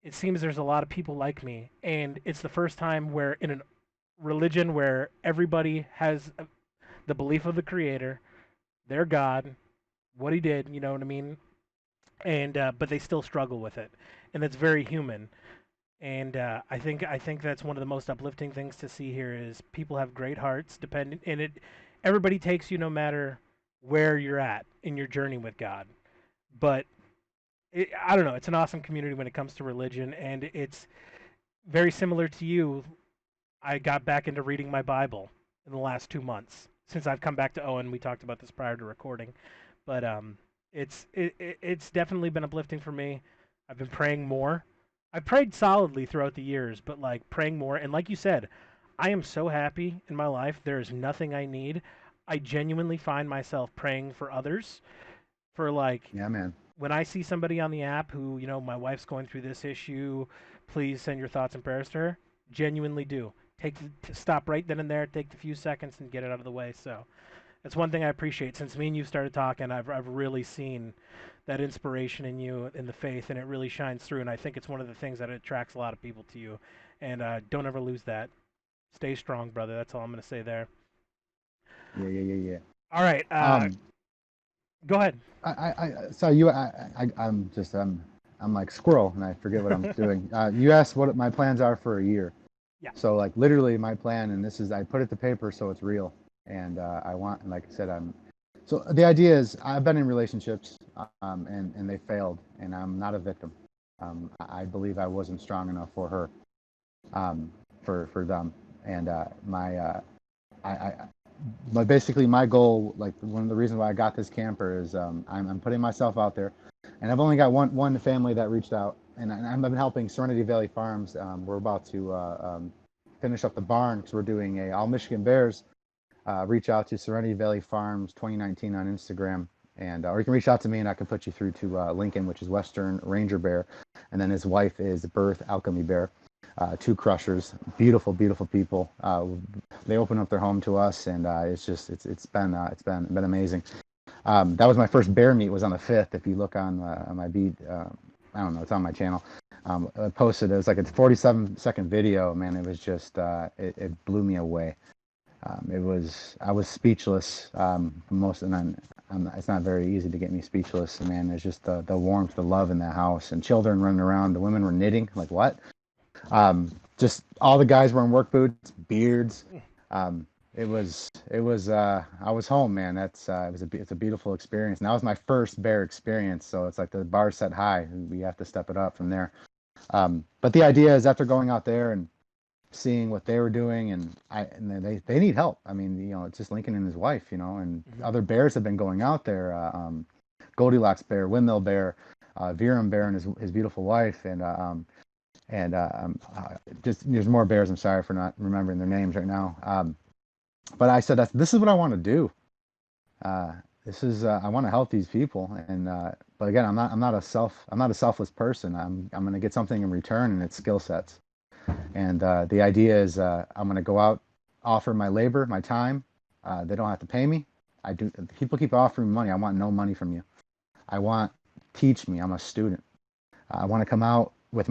it seems there's a lot of people like me, and it's the first time where in a religion where everybody has the belief of the Creator, their God, what He did, you know what I mean, and but they still struggle with it, and that's very human. And I think that's one of the most uplifting things to see here is people have great hearts. Depending, and it everybody takes you no matter where you're at in your journey with God. But I don't know. It's an awesome community when it comes to religion, and it's very similar to you. I got back into reading my Bible in the last 2 months since I've come back to Owen. We talked about this prior to recording, but it's definitely been uplifting for me. I've been praying more. I've prayed solidly throughout the years, but like praying more. And like you said, I am so happy in my life. There is nothing I need. I genuinely find myself praying for others. For like Yeah, man. when I see somebody on the app who, my wife's going through this issue, please send your thoughts and prayers to her. Genuinely do. Stop right then and there. Take the few seconds and get it out of the way. So that's one thing I appreciate. Since me and you started talking, I've really seen that inspiration in you in the faith, and it really shines through. And I think it's one of the things that attracts a lot of people to you. And don't ever lose that. Stay strong, brother. That's all I'm going to say there. Yeah, yeah, yeah, yeah. All right. Um, Go ahead. so I'm like squirrel, and I forget what I'm doing. You asked what my plans are for a year. Yeah. So like literally my plan, and this is I put it to paper so it's real, and I want, and like I said, I'm. So the idea is I've been in relationships, and they failed, and I'm not a victim. I believe I wasn't strong enough for her, for them, and I but basically my goal, like one of the reasons why I got this camper is I'm putting myself out there, and I've only got one family that reached out, and I've been helping Serenity Valley Farms. We're about to finish up the barn because we're doing a All Michigan Bears. Reach out to Serenity Valley Farms 2019 on Instagram, and or you can reach out to me and I can put you through to Lincoln, which is Western Ranger Bear, and then his wife is Birth Alchemy Bear. Two crushers, beautiful, beautiful people. They open up their home to us, and it's been amazing. That was my first bear meet was on the 5th. If you look on my beat, I don't know, it's on my channel. I posted it was like a 47-second video. Man, it was just it blew me away. It was I was speechless most, and it's not very easy to get me speechless. Man, it's just the warmth, the love in that house, and children running around. The women were knitting. Like what? Just all the guys wearing work boots, beards. It was I was home, man. It's a beautiful experience. And that was my first bear experience, so it's like the bar set high. We have to step it up from there. But the idea is after going out there and seeing what they were doing, and they need help. I mean, it's just Lincoln and his wife, and Hmm. other bears have been going out there. Goldilocks bear, Windmill bear, Virum bear, and his beautiful wife, and just there's more bears. I'm sorry for not remembering their names right now. But I said this is what I want to do. Uh, this is I want to help these people, and but again, I'm not a selfless person. I'm going to get something in return, and it's skill sets. And the idea is I'm going to go out, offer my labor, my time. They don't have to pay me. I do. People keep offering me money. I want no money from you. I want teach me. I'm a student. I want to come out with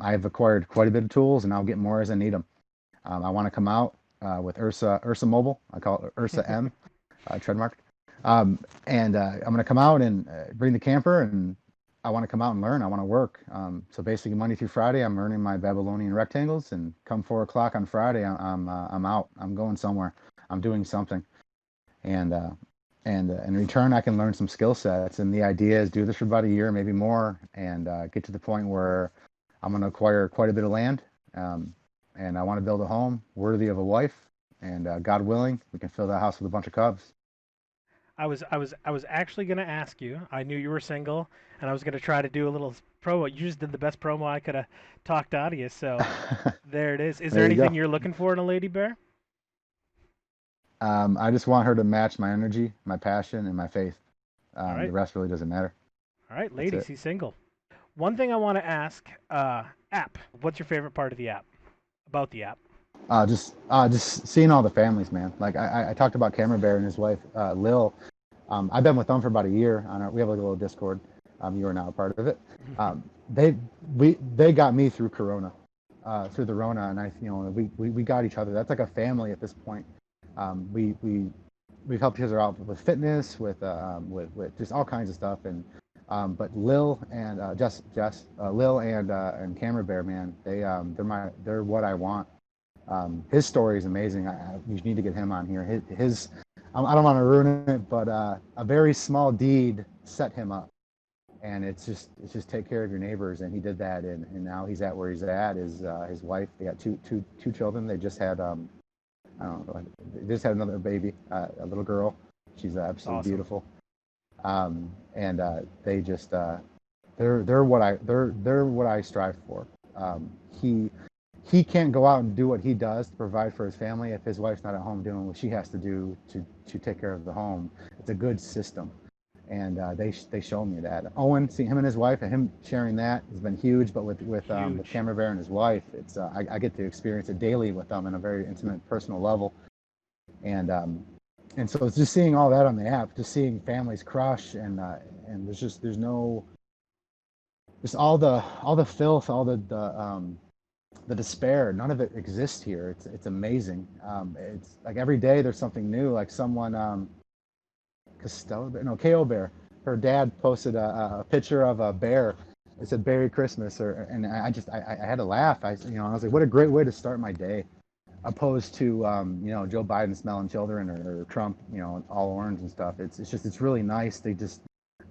I've acquired quite a bit of tools, and I'll get more as I need them. I want to come out with Ursa Mobile. I call it Ursa M, trademark. And I'm going to come out and bring the camper, and I want to come out and learn. I want to work. So basically, Monday through Friday, I'm learning my Babylonian rectangles, and come 4 o'clock on Friday, I'm out. I'm going somewhere. I'm doing something, and in return, I can learn some skill sets. And the idea is do this for about a year, maybe more, and get to the point where I'm going to acquire quite a bit of land. Um, and I want to build a home worthy of a wife. And God willing, we can fill that house with a bunch of cubs. I was actually gonna ask you. I knew you were single, and I was gonna try to do a little promo. You just did the best promo I could have talked out of you. So there it is. Is there There you anything go. you're looking for in a lady bear? I just want her to match my energy, my passion, and my faith. All The right, rest really doesn't matter. all right, That's ladies, it. he's single. One thing I want to ask. App. What's your favorite part of the app? About the app. Just seeing all the families, man. Like I talked about Camera Bear and his wife, Lil. I've been with them for about a year. We have like a little Discord. You are now a part of it. Um, they they got me through Corona, through the Rona, and we got each other. That's like a family at this point. We've helped each other out with fitness, with just all kinds of stuff. But Lil and Lil and Camera Bear, man, they're what I want. His story is amazing. You need to get him on here. His I don't want to ruin it, but a very small deed set him up, and it's just take care of your neighbors, and he did that, and now he's at where he's at. His wife, they got two children. They just had I don't know, they just had another baby, a little girl. She's It's absolutely awesome. beautiful, and they just they're what I strive for. He he can't go out and do what he does to provide for his family if his wife's not at home doing what she has to do to take care of the home. It's a good system, and they show me that. Owen, seeing him and his wife, and him sharing that has been huge. But with Huge. Camera Bear and his wife, it's I get to experience it daily with them on a very intimate, personal level, and so it's just seeing all that on the app, just seeing families crush, and there's no just all the filth, all the despair. None of it exists here. It's amazing. It's like every day there's something new. Like someone, Costello, no, KO Bear. Her dad posted a picture of a bear. It said "Merry Christmas," and I had to laugh. I was like, what a great way to start my day, opposed to Joe Biden smelling children, or Trump, all orange and stuff. It's really nice. They just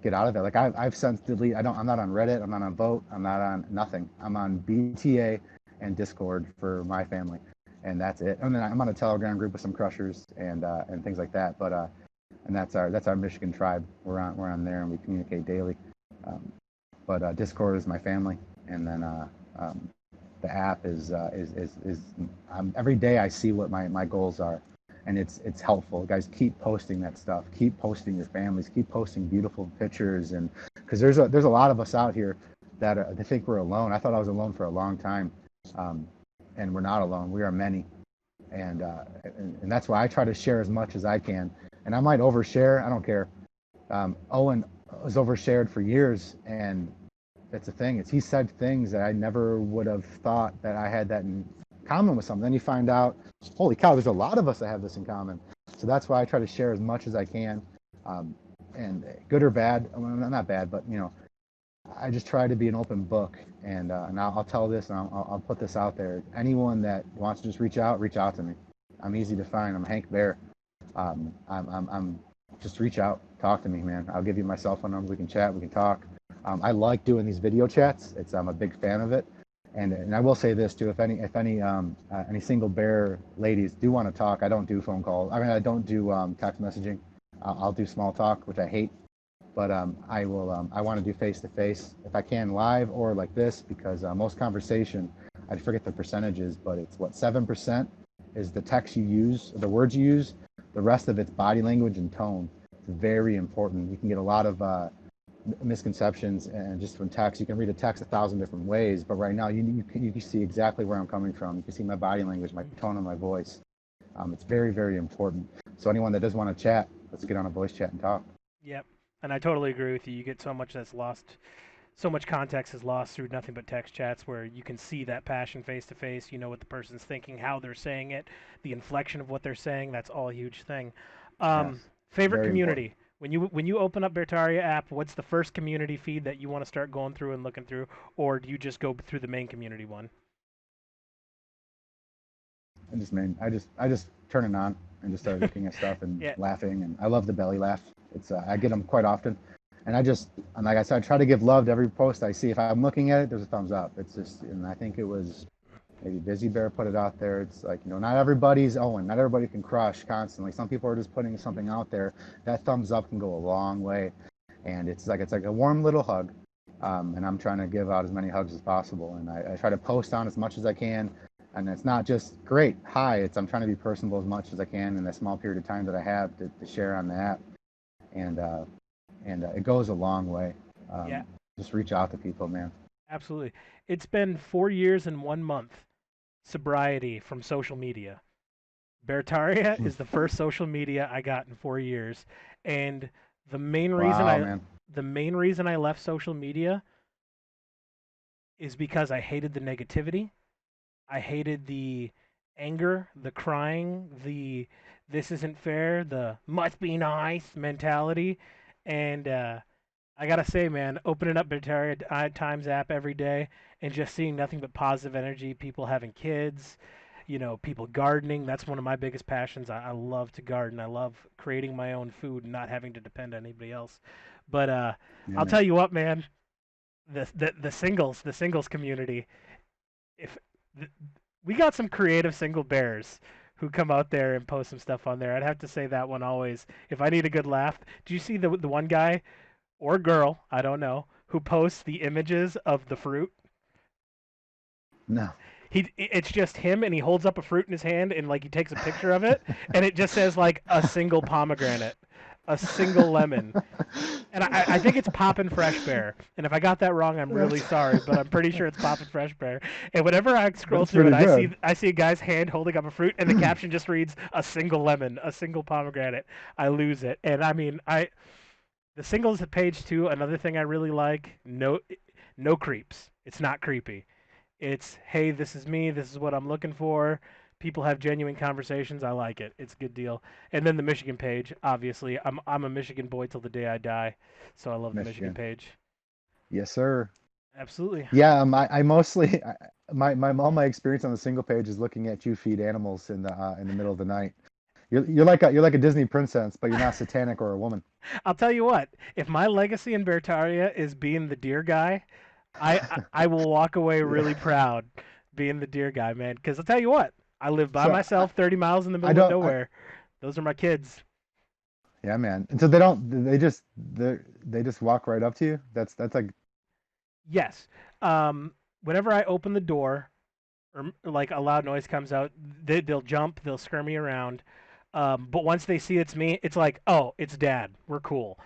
get out of there. Like I've since delete. I'm not on Reddit. I'm not on Vote. I'm not on nothing. I'm on BTA and Discord for my family, and that's it. And then I'm on a Telegram group with some crushers and things like that. But and that's our Michigan tribe. We're on there and we communicate daily. Um, but Discord is my family. and then the app is every day I see what my goals are, and it's helpful. Guys, keep posting that stuff. Keep posting your families. Keep posting beautiful pictures, and because there's a lot of us out here that they think we're alone. I thought I was alone for a long time, um, and we're not alone. We are many, and that's why I try to share as much as I can. And I might overshare. I don't care. Owen was overshared for years, and that's the thing. He said things that I never would have thought that I had that in common with someone. Then you find out, holy cow, there's a lot of us that have this in common. So that's why I try to share as much as I can, um, and good or bad. Well, not bad, but I just try to be an open book, and I'll tell this, and I'll put this out there. Anyone that wants to just reach out to me. I'm easy to find. I'm Hank Bear. I'm just reach out, talk to me, man. I'll give you my cell phone number. We can chat. We can talk. I like doing these video chats. I'm a big fan of it. And I will say this too: if any single bear ladies do want to talk, I don't do phone calls. I mean, I don't do text messaging. I'll do small talk, which I hate. But I will. I want to do face to face if I can, live or like this, because most conversation, I forget the percentages, but it's what 7% is the text you use, the words you use. The rest of it's body language and tone. It's very important. You can get a lot of misconceptions and just from text. You can read a text 1,000 different ways, but right now you can see exactly where I'm coming from. You can see my body language, my tone of my voice. It's very, very important. So anyone that does want to chat, let's get on a voice chat and talk. Yep. And I totally agree with you. You get so much context is lost through nothing but text chats where you can see that passion face to face. You know what the person's thinking, how they're saying it, the inflection of what they're saying. That's all a huge thing. Yes, Favorite very important. community. When you open up Bertaria app, what's the first community feed that you want to start going through and looking through, or do you just go through the main community one? I just turn it on and just start looking at stuff and Yeah. laughing, and I love the belly laugh. I get them quite often, and and like I said, I try to give love to every post I see. If I'm looking at it, there's a thumbs up. It's just, and I think it was maybe Busy Bear put it out there. It's like, not everybody's Owen. Not everybody can crush constantly. Some people are just putting something out there. That thumbs up can go a long way, and it's like a warm little hug. And I'm trying to give out as many hugs as possible, and I try to post on as much as I can. And it's not just great, hi. I'm trying to be personable as much as I can in the small period of time that I have to share on the app, and it goes a long way. Yeah, Just reach out to people, man. absolutely. It's been 4 years and 1 month sobriety from social media. Bertaria is the first social media I got in 4 years, and the main reason Wow, I man. the main reason I left social media is because I hated the negativity. I hated the anger, the crying, the this isn't fair, the must be nice mentality, and I gotta say, man, opening up Bertaria Times app every day and just seeing nothing but positive energy, people having kids, people gardening. That's one of my biggest passions. I love to garden. I love creating my own food and not having to depend on anybody else. But Yeah, I'll man. tell you what, man, the singles community. If th- we got some creative single bears who come out there and post some stuff on there, I'd have to say that one always. If I need a good laugh, do you see the one guy or girl, I don't know, who posts the images of the fruit? No. It's just him and he holds up a fruit in his hand and like he takes a picture of it and it just says like a single pomegranate, a single lemon. And I think it's Poppin' Fresh Bear. And if I got that wrong, I'm really that's sorry, but I'm pretty sure it's Poppin' Fresh Bear. And whenever I scroll that's through it, pretty I see good. I see a guy's hand holding up a fruit, and the caption just reads a single lemon, a single pomegranate. I lose it. And I mean, I the singles at page two. Another thing I really like. No creeps. It's not creepy. It's hey, this is me. This is what I'm looking for. People have genuine conversations. I like it. It's a good deal. And then the Michigan page. Obviously, I'm a Michigan boy till the day I die, so I love the Michigan Michigan. page. Yes, sir. Absolutely. Yeah, I mostly my all my experience on the single page is looking at you feed animals in the middle of the night. You're like a Disney princess, but you're not satanic or a woman. I'll tell you what. If my legacy in Bertaria is being the deer guy, I will walk away really Yeah. proud being the deer guy, man. Because I'll tell you what. I live by So myself, 30 miles in the I middle of don't I nowhere. Those are my kids. yeah, man. And so they just walk right up to you. That's like Yes. Um, Whenever I open the door or like a loud noise comes out, they'll jump, they'll scare me around. But once they see it's me, it's like, oh, it's Dad. We're cool.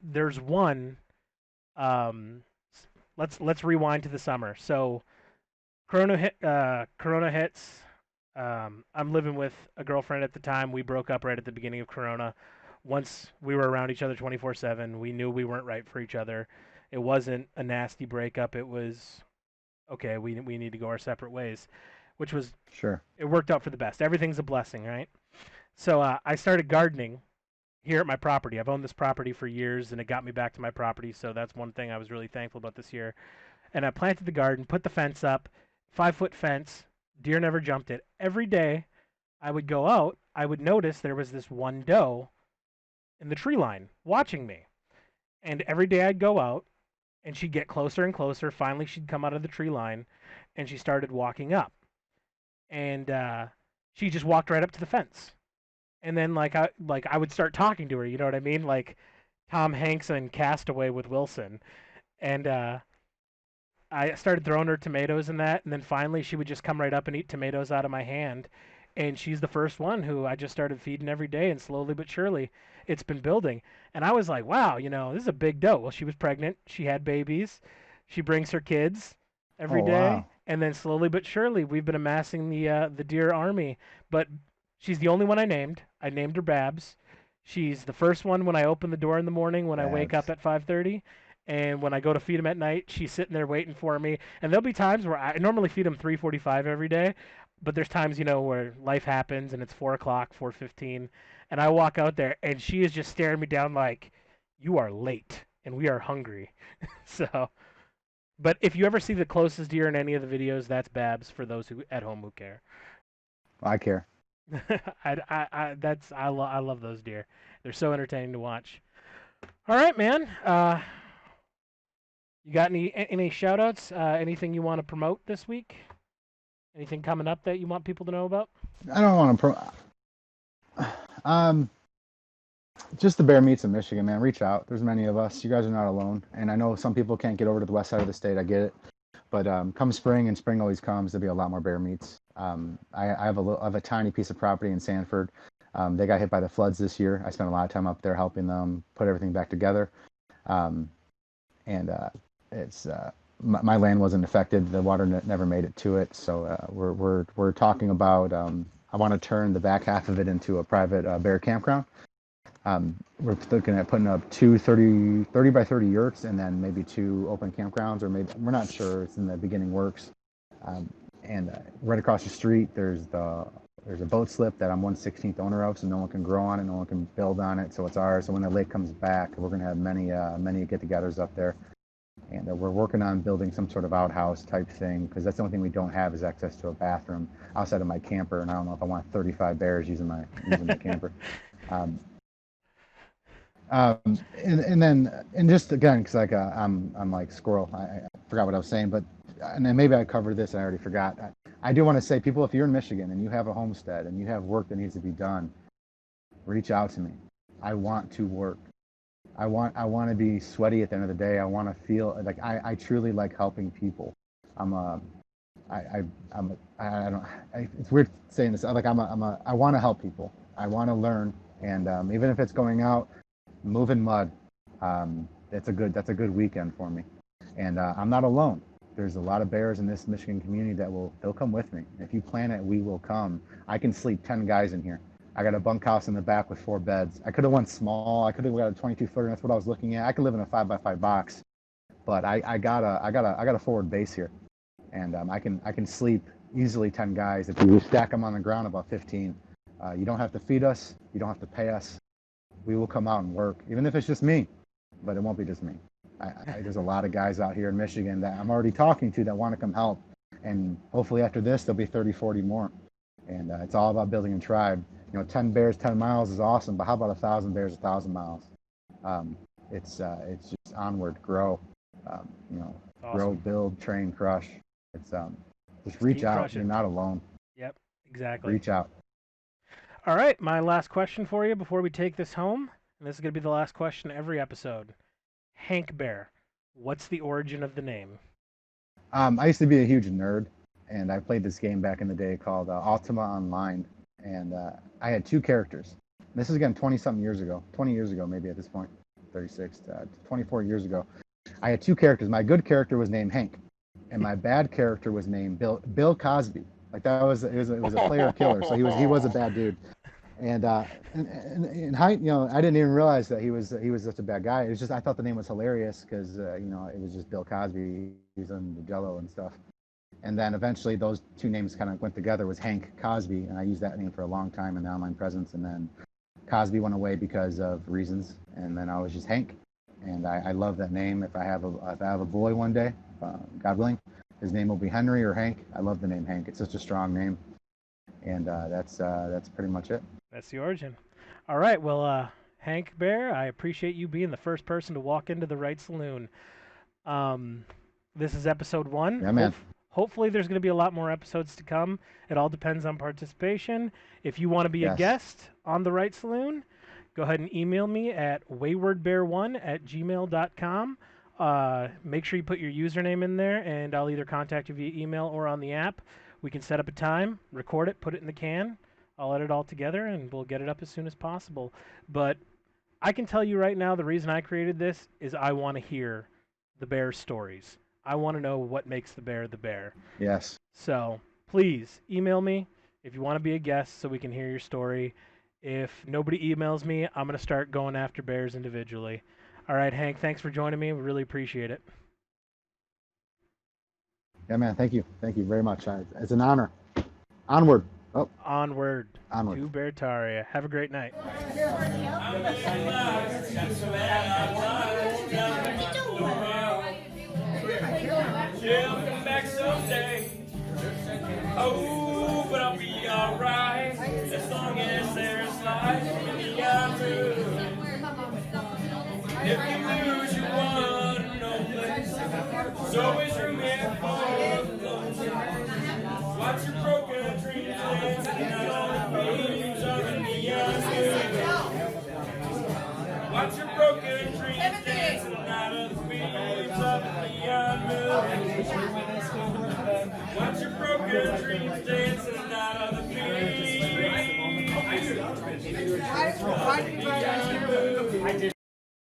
There's one. Um, let's rewind to the summer. So Corona hit. Corona hits. I'm living with a girlfriend at the time. We broke up right at the beginning of Corona. Once we were around each other 24/7, we knew we weren't right for each other. It wasn't a nasty breakup. It was okay. We need to go our separate ways, which was Sure. it worked out for the best. Everything's a blessing, right? So I started gardening here at my property. I've owned this property for years, and it got me back to my property. So that's one thing I was really thankful about this year. And I planted the garden, put the fence up, 5 foot fence. Deer never jumped it. Every day I would go out, I would notice there was this one doe in the tree line watching me. And every day I'd go out, and she'd get closer and closer. Finally, she'd come out of the tree line, and she started walking up. And she just walked right up to the fence. And then like I would start talking to her. You know what I mean? Like Tom Hanks in Castaway with Wilson. And I started throwing her tomatoes and that, and then finally she would just come right up and eat tomatoes out of my hand. And she's the first one who I just started feeding every day, and slowly but surely it's been building. And I was like, wow, this is a big doe. Well, she was pregnant, she had babies, she brings her kids every Oh day, wow. and then slowly but surely we've been amassing the deer army. But she's the only one I named. I named her Babs. She's the first one when I open the door in the morning when I wake up Babs. at 5:30, and when I go to feed them at night, she's sitting there waiting for me. And there'll be times where I normally feed them 3:45 every day, but there's times where life happens and it's 4 o'clock, 4:15, and I walk out there and she is just staring me down like, "You are late and we are hungry." So, but if you ever see the closest deer in any of the videos, that's Babs. For those who at home who care, I care. I love those deer. They're so entertaining to watch. All right, man. You got any shout outs? Anything you want to promote this week? Anything coming up that you want people to know about? I don't want to um just the bear meets in Michigan, man. Reach out. There's many of us. You guys are not alone. And I know some people can't get over to the west side of the state. I get it. But come spring, and spring always comes, there'll be a lot more bear meets. I have a tiny piece of property in Sanford. They got hit by the floods this year. I spent a lot of time up there helping them put everything back together. Um, and it's my land wasn't affected. The water never made it to it. So we're talking about. I want to turn the back half of it into a private bear campground. We're looking at putting up two 30 by 30 yurts and then maybe two open campgrounds, or maybe we're not sure. It's in the beginning works. Um, and right across the street, there's a boat slip that I'm 1/16th owner of, so no one can grow on it, no one can build on it, so it's ours. So when the lake comes back, we're going to have many get-togethers up there, and we're working on building some sort of outhouse type thing because that's the only thing we don't have is access to a bathroom outside of my camper, and I don't know if I want 35 bears using my camper. Um, and then and just again because like I'm like squirrel. I forgot what I was saying, but and then maybe I covered this. I already forgot. I do want to say, people, if you're in Michigan and you have a homestead and you have work that needs to be done, reach out to me. I want to work. I want to be sweaty at the end of the day. I want to feel like I truly like helping people. I'm a I'm I don't it's weird saying this. Like I want to help people. I want to learn, and even if it's going out moving mud, that's a good weekend for me. And I'm not alone. There's a lot of bears in this Michigan community they'll come with me. If you plan it, we will come. I can sleep 10 guys in here. I got a bunkhouse in the back with 4 beds. I could have went small. I could have got a 22 footer. That's what I was looking at. I could live in a 5 by 5 box, but I got a forward base here, and I can sleep easily 10 guys if you stack them on the ground about 15. You don't have to feed us. You don't have to pay us. We will come out and work, even if it's just me, but it won't be just me. There's a lot of guys out here in Michigan that I'm already talking to that want to come help. And hopefully after this, there'll be 30, 40 more. And it's all about building a tribe. 10 bears, 10 miles is awesome, but how about 1,000 bears, 1,000 miles? Um, it's just onward, grow, grow, Awesome. build, train, crush. It's just Just reach keep out. You're crushing. not alone. Yep, exactly. Reach out. All right, my last question for you before we take this home, and this is going to be the last question every episode. Hank Bear. What's the origin of the name? I used to be a huge nerd, and I played this game back in the day called Ultima Online, and I had two characters. This is again 20 something years ago, 20 years ago maybe at this point, 36, 24 years ago. I had two characters. My good character was named Hank, and my bad character was named Bill Cosby. Like that was it was a player killer, so he was a bad dude. And in height, I didn't even realize that he was such a bad guy. It was just I thought the name was hilarious because it was just Bill Cosby. He was on the Jello and stuff. And then eventually those two names kind of went together. Was Hank Cosby, and I used that name for a long time in the online presence. And then Cosby went away because of reasons, and then I was just Hank. And I love that name. If I have a boy one day, God willing, his name will be Henry or Hank. I love the name Hank. It's such a strong name, and that's pretty much it. That's the origin. All right. Well, Hank Bear, I appreciate you being the first person to walk into the Right Saloon. Um, this is episode one. Yeah, man. Hopefully, there's going to be a lot more episodes to come. It all depends on participation. If you want to be a Yes. guest on the Right Saloon, go ahead and email me at waywardbear1@gmail.com. Make sure you put your username in there, and I'll either contact you via email or on the app. We can set up a time, record it, put it in the can. I'll edit it all together, and we'll get it up as soon as possible. But I can tell you right now, the reason I created this is I want to hear the bear stories. I want to know what makes the bear the bear. Yes. So please email me if you want to be a guest so we can hear your story. If nobody emails me, I'm going to start going after bears individually. All right, Hank, thanks for joining me. We really appreciate it. Yeah, man. Thank you. Thank you very much. It's an honor. Onward. Oh, Onward onward. to Beartaria. Have a great night. Yeah, I'll come back someday. Oh, but I'll be alright as long as there's life in the afternoon. If you lose, you want no place. There's always room here for those. Watch your broken dreams dancing out on the beams of the neon moon. Watch your broken dreams dancing out of the beams of the neon moon. Watch your broken dreams dancing out of the beams.